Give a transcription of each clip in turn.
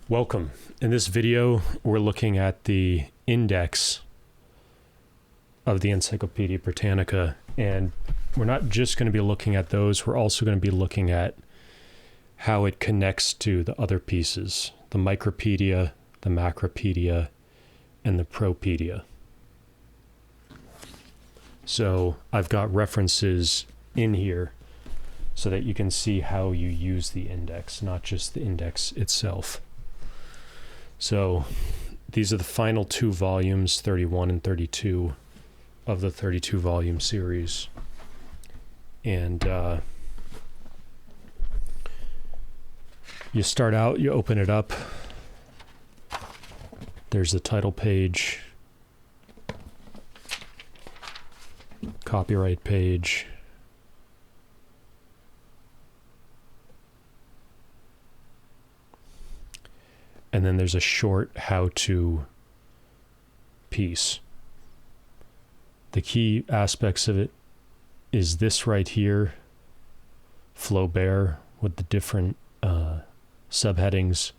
Welcome. In this video, we're looking at the index of the Encyclopedia Britannica, and we're not just going to be looking at those, we're also going to be looking at how it connects to the other pieces, the Micropedia, the Macropedia, and the Propedia. So I've got references in here so that you can see how you use the index, not just the index itself. So these are the final two volumes, 31 and 32, of the 32 volume series. And you start out, you open it up. There's the title page, copyright page, and then there's a short how-to piece. The key aspects of it is this right here, Flaubert, with the different subheadings.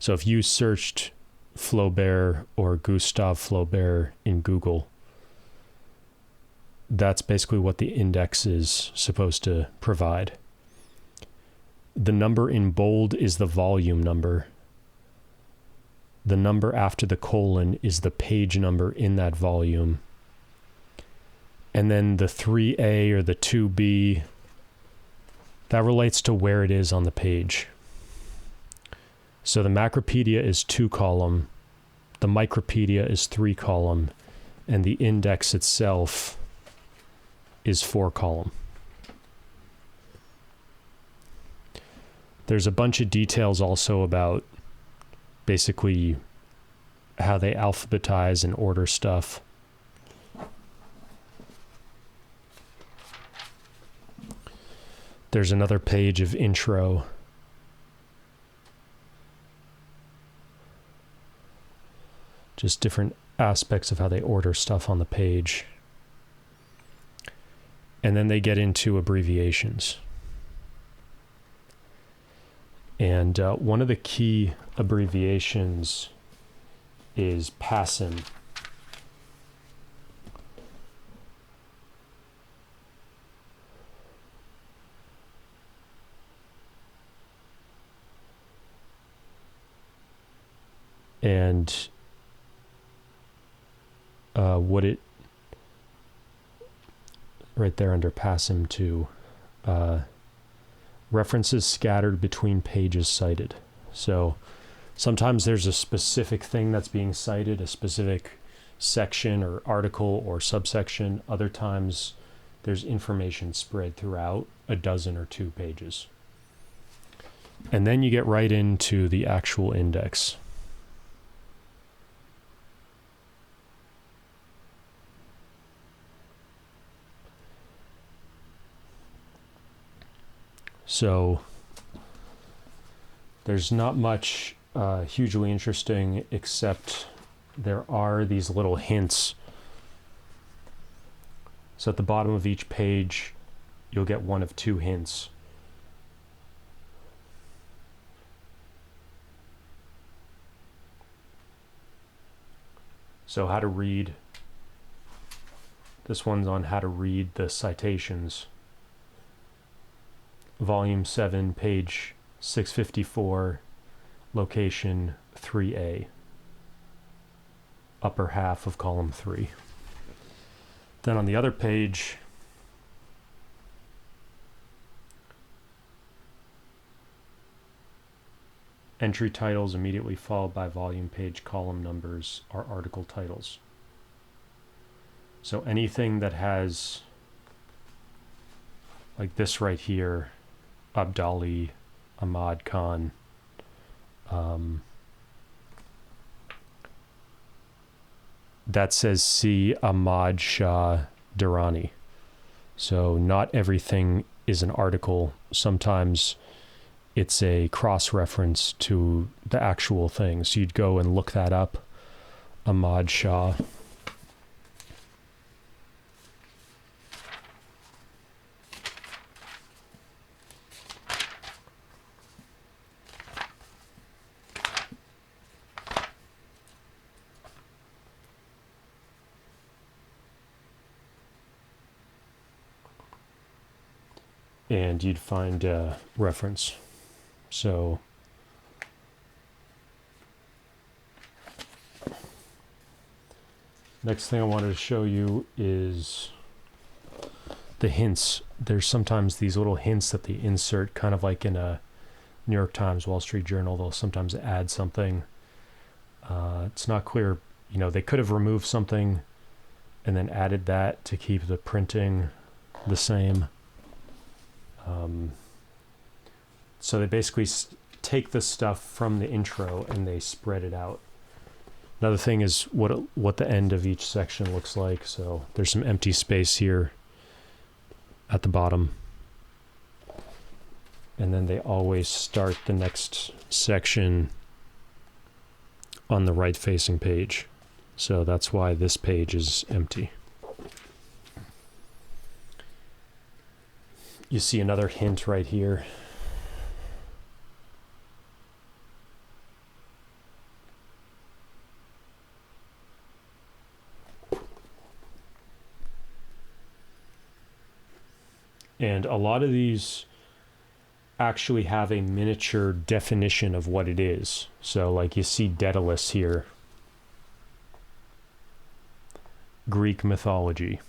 So if you searched Flaubert or Gustave Flaubert in Google, that's basically what the index is supposed to provide. The number in bold is the volume number. The number after the colon is the page number in that volume. And then the 3A or the 2B, that relates to where it is on the page. So the Macropedia is 2-column, the Micropedia is 3-column, and the index itself is 4-column. There's a bunch of details also about basically how they alphabetize and order stuff. There's another page of intro. Just different aspects of how they order stuff on the page. And then they get into abbreviations. And one of the key abbreviations is PASM. And what it, right there under PASM 2, references scattered between pages cited. So sometimes there's a specific thing that's being cited, a specific section or article or subsection. Other times there's information spread throughout a dozen or two pages. And then you get right into the actual index. So there's not much hugely interesting, except there are these little hints. So at the bottom of each page, you'll get one of two hints. So how to read. This one's on how to read the citations. Volume 7, page 654, location 3A, upper half of column 3. Then on the other page, entry titles immediately followed by volume page column numbers are article titles. So anything that has, like this right here, Abdali, Ahmad Khan, that says see Ahmad Shah Durrani. So not everything is an article. Sometimes it's a cross-reference to the actual thing. So you'd go and look that up, Ahmad Shah. and you'd find a reference. So next thing I wanted to show you is the hints. There's sometimes these little hints that they insert, kind of like in a New York Times, Wall Street Journal. They'll sometimes add something. It's not clear, you know, they could have removed something and then added that to keep the printing the same. So they basically take the stuff from the intro and they spread it out. Another thing is what the end of each section looks like. So there's some empty space here at the bottom. And then they always start the next section on the right facing page. So that's why this page is empty. You see another hint right here. And a lot of these actually have a miniature definition of what it is. So like you see Daedalus here. Greek mythology.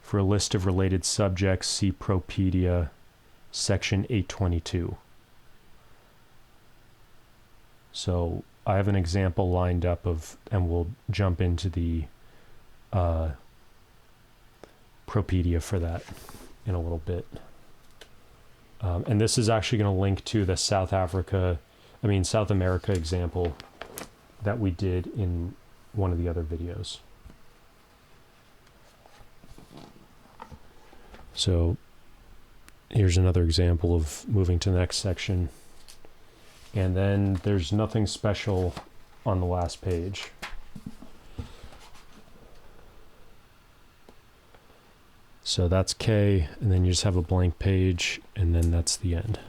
For a list of related subjects, see Encyclopedia, section 822. So I have an example lined up of, and we'll jump into the Encyclopedia for that in a little bit. And this is actually going to link to the South America example that we did in one of the other videos. So here's another example of moving to the next section. And then there's nothing special on the last page. So that's K, and then you just have a blank page, and then that's the end.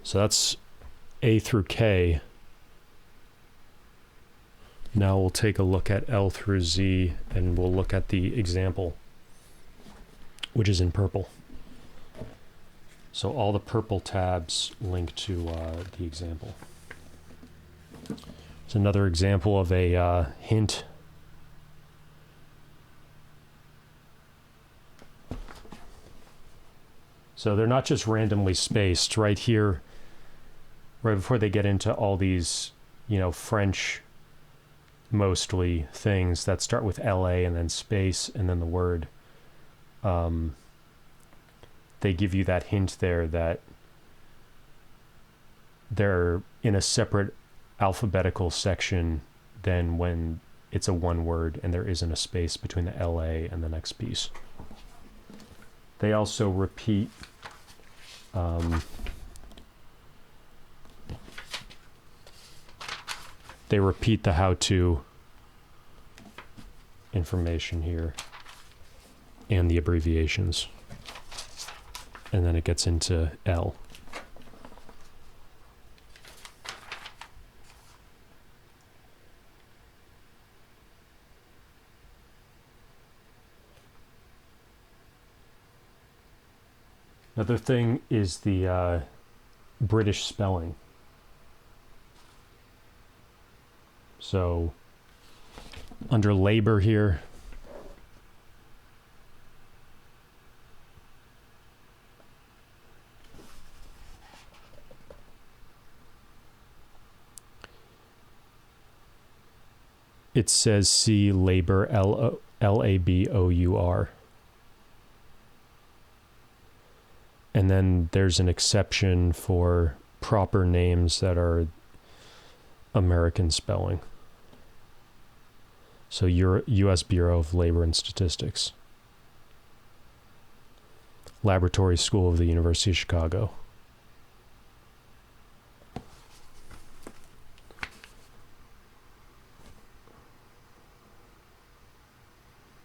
So that's A through K. Now we'll take a look at L through Z, and we'll look at the example, which is in purple. So all the purple tabs link to the example. It's another example of a hint. So they're not just randomly spaced. Right here, right before they get into all these, you know, French mostly things that start with LA and then space and then the word, they give you that hint there that they're in a separate alphabetical section than when it's a one word and there isn't a space between the LA and the next piece. They also repeat the how-to information here and the abbreviations. And then it gets into L. Another thing is the British spelling. So under labor here, it says see labor, L-A-B-O-U-R. And then there's an exception for proper names that are American spelling. So U.S. Bureau of Labor and Statistics. Laboratory School of the University of Chicago.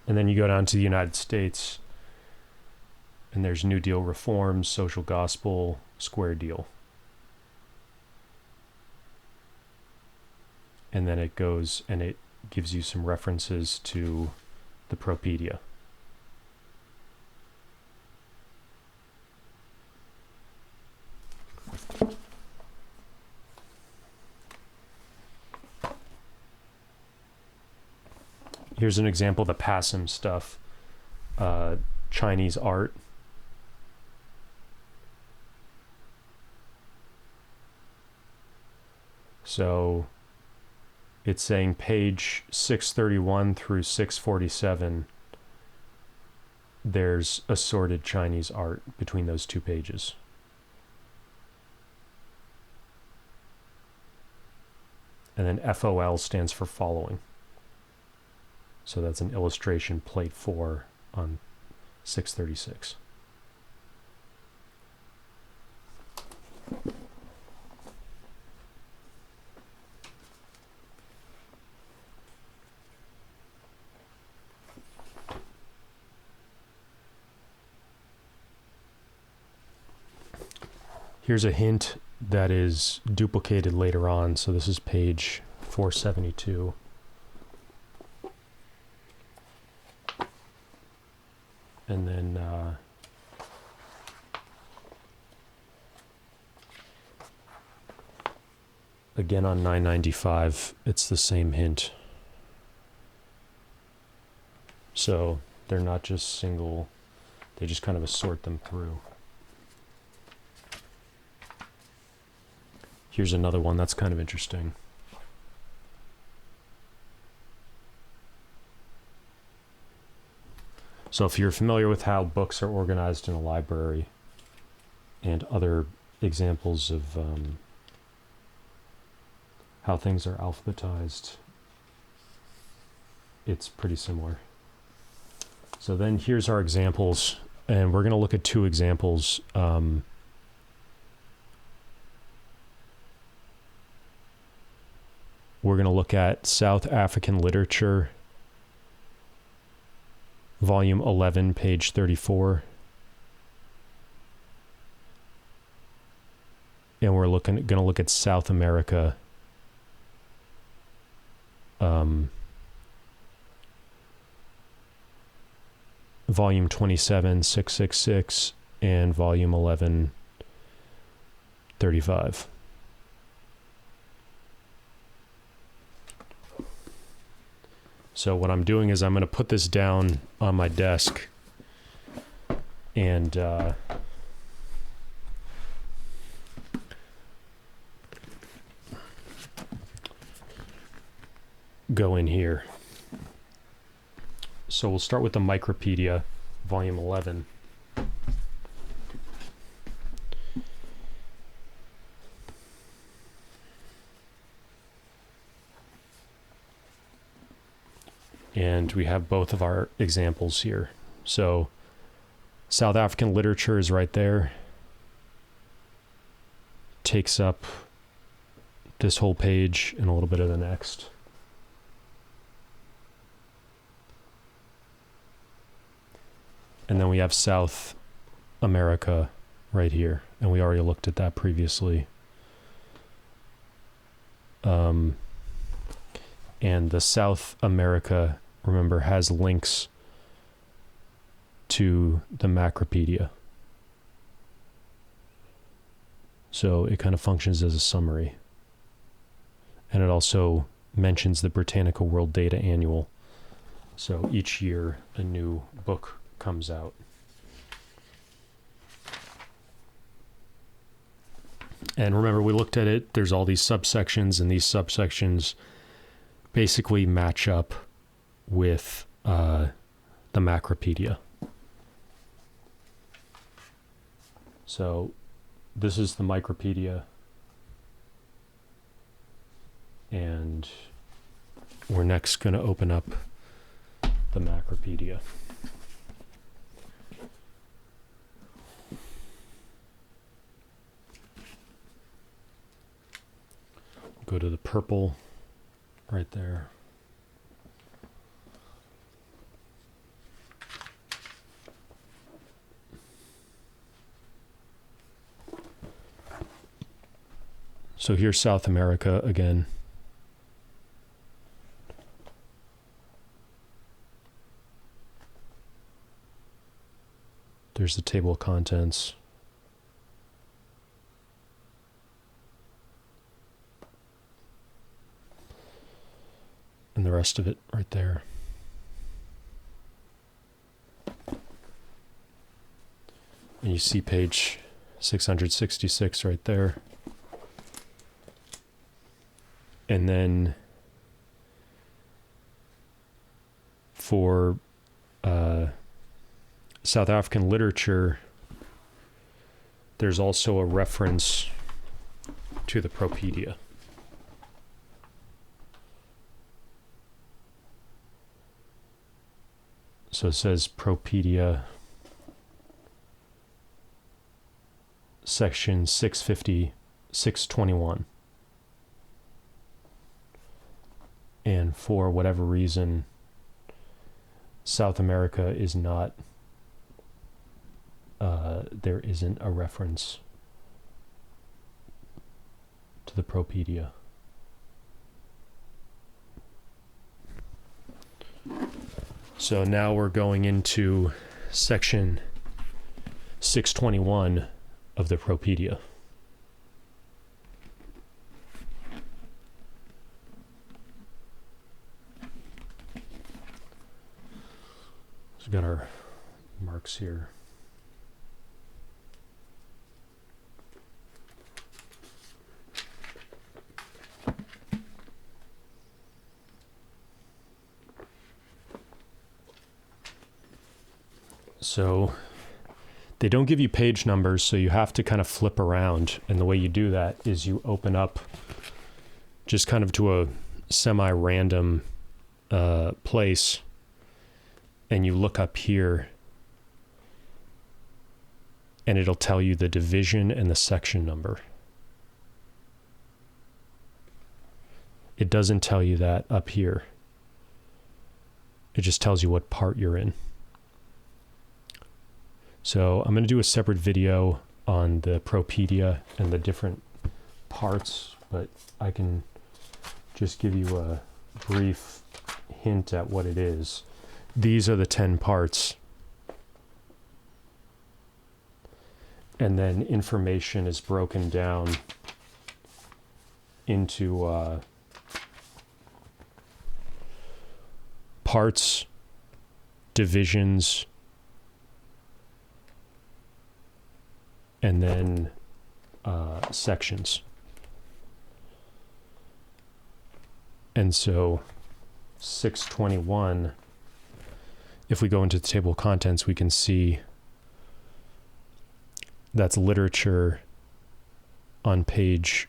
And then you go down to the United States, and there's New Deal reforms, social gospel, square deal. And then it goes and it gives you some references to the Encyclopedia. Here's an example of the PASM stuff. Chinese art. So it's saying page 631 through 647, there's assorted Chinese art between those two pages. And then FOL stands for following. So that's an illustration, plate 4 on 636. Here's a hint that is duplicated later on. So this is page 472. And then again on 995, it's the same hint. So they're not just single, they just kind of assort them through. Here's another one that's kind of interesting. So if you're familiar with how books are organized in a library and other examples of how things are alphabetized, it's pretty similar. So then here's our examples, and we're going to look at two examples. We're going to look at South African Literature, Volume 11, page 34. And we're going to look at South America, Volume 27, 666, and Volume 11, 35. So what I'm doing is I'm going to put this down on my desk and go in here. So we'll start with the Micropedia, Volume 11. And we have both of our examples here. So South African Literature is right there. Takes up this whole page and a little bit of the next. And then we have South America right here. And we already looked at that previously. And the South America, remember, has links to the Macropedia. So it kind of functions as a summary. And it also mentions the Britannica World Data Annual. So each year a new book comes out. And remember, we looked at it, there's all these subsections, and these subsections basically match up with the Macropedia. So this is the Micropedia, and we're next going to open up the Macropedia. Go to the purple right there. So here's South America again. There's the table of contents. And the rest of it right there. And you see page 666 right there. And then for South African literature, there's also a reference to the Propedia. So it says Propedia, section 650, 621. And for whatever reason, South America is not, there isn't a reference to the Propedia. So now we're going into section 621 of the Propedia. So we've got our marks here. So they don't give you page numbers, so you have to kind of flip around. And the way you do that is you open up just kind of to a semi-random place, and you look up here, and it'll tell you the division and the section number. It doesn't tell you that up here. It just tells you what part you're in. So I'm going to do a separate video on the Propedia and the different parts, but I can just give you a brief hint at what it is. These are the 10 parts. And then information is broken down into parts, divisions, and then sections. And so 621, if we go into the table of contents, we can see that's literature on page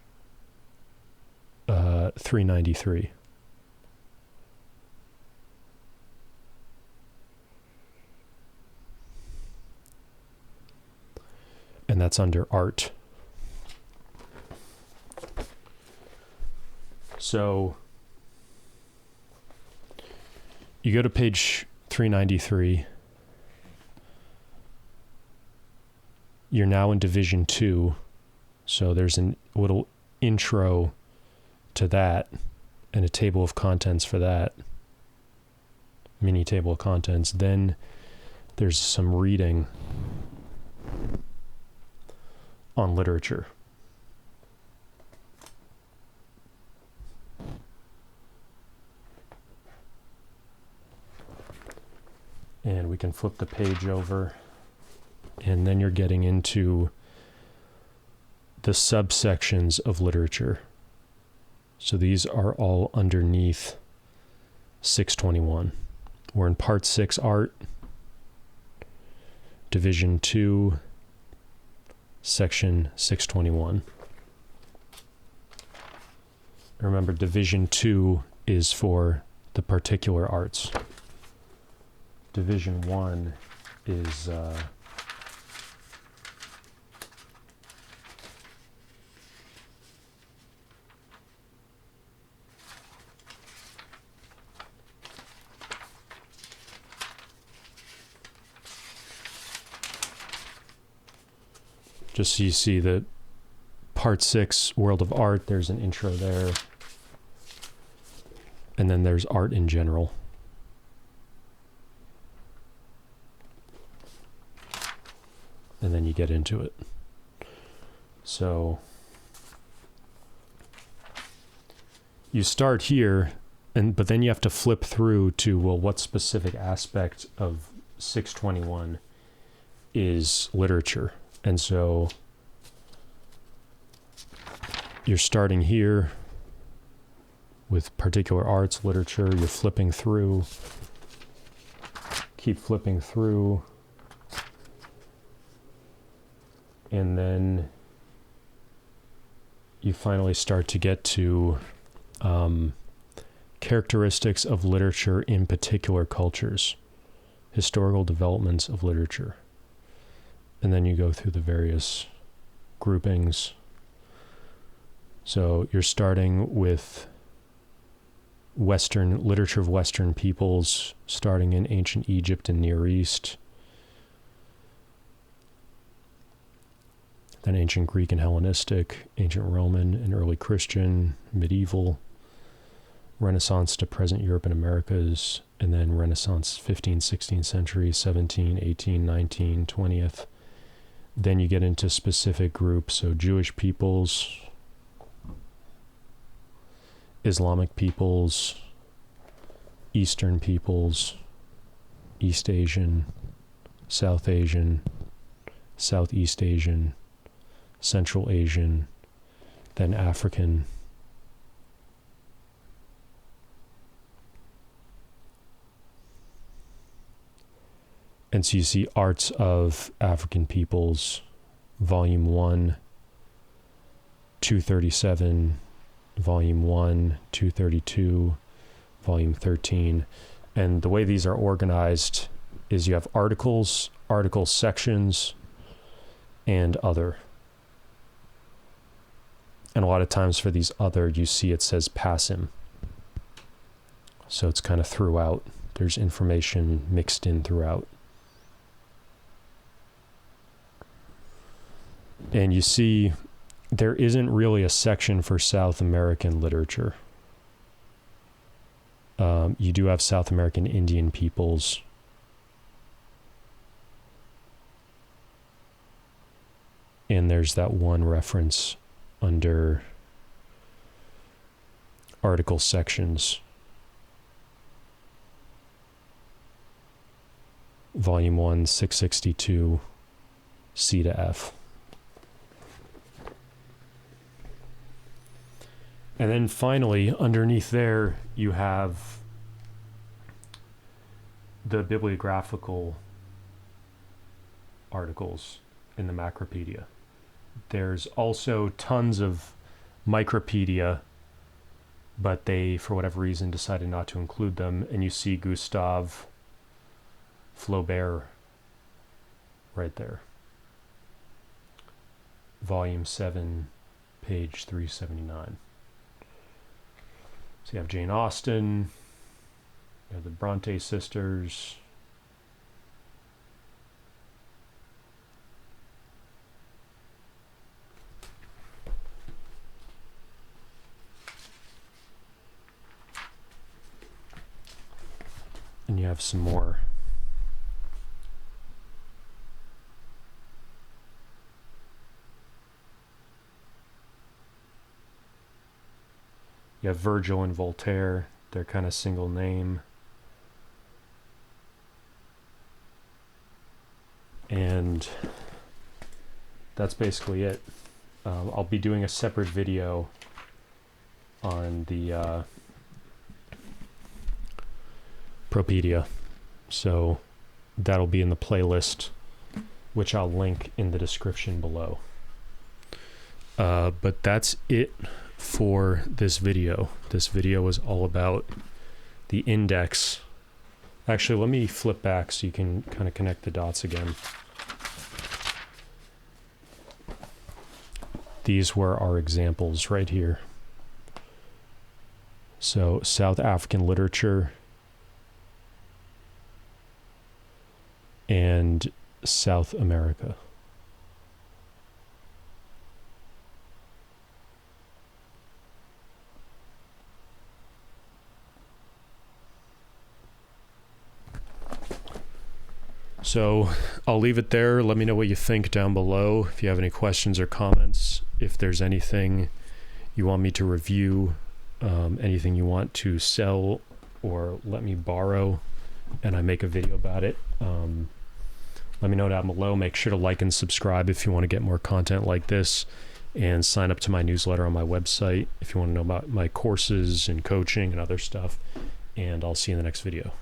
393. And that's under art. So you go to page 393. You're now in division 2. So there's a little intro to that and a table of contents for that. Mini table of contents. Then there's some reading on literature. And we can flip the page over, and then you're getting into the subsections of literature. So these are all underneath 621. We're in part 6, art, division 2, section 621. Remember, division 2 is for the particular arts. Division 1 is just so you see that part 6, World of Art, there's an intro there. And then there's art in general. And then you get into it. So you start here, but then you have to flip through to, well, what specific aspect of 621 is literature. And so you're starting here with particular arts, literature, you're flipping through, keep flipping through, and then you finally start to get to characteristics of literature in particular cultures, historical developments of literature. And then you go through the various groupings. So you're starting with Western literature of Western peoples, starting in ancient Egypt and Near East, then ancient Greek and Hellenistic, ancient Roman and early Christian, medieval, Renaissance to present Europe and Americas, and then Renaissance 15th, 16th century, 17, 18, 19, 20th. Then you get into specific groups, so Jewish peoples, Islamic peoples, Eastern peoples, East Asian, South Asian, Southeast Asian, Central Asian, then African. And so you see Arts of African Peoples, Volume 1, 237, Volume 1, 232, Volume 13. And the way these are organized is you have articles, article sections, and other. And a lot of times for these other, you see it says passim. So it's kind of throughout. There's information mixed in throughout. And you see there isn't really a section for South American literature. You do have South American Indian peoples. And there's that one reference under article sections. Volume 1, 662, C to F. And then finally, underneath there, you have the bibliographical articles in the Macropedia. There's also tons of micropedia, but they, for whatever reason, decided not to include them. And you see Gustave Flaubert right there. Volume 7, page 379. So you have Jane Austen, you have the Bronte sisters, and you have some more. You have Virgil and Voltaire, they're kind of single name. And that's basically it. I'll be doing a separate video on the Propedia. So that'll be in the playlist, which I'll link in the description below. But that's it for this video. This video is all about the index. Actually, let me flip back so you can kind of connect the dots again. These were our examples right here. So South African literature and South America. So I'll leave it there. Let me know what you think down below. If you have any questions or comments, if there's anything you want me to review, anything you want to sell or let me borrow and I make a video about it, Let me know down below. Make sure to like and subscribe if you want to get more content like this, and sign up to my newsletter on my website if you want to know about my courses and coaching and other stuff. And I'll see you in the next video.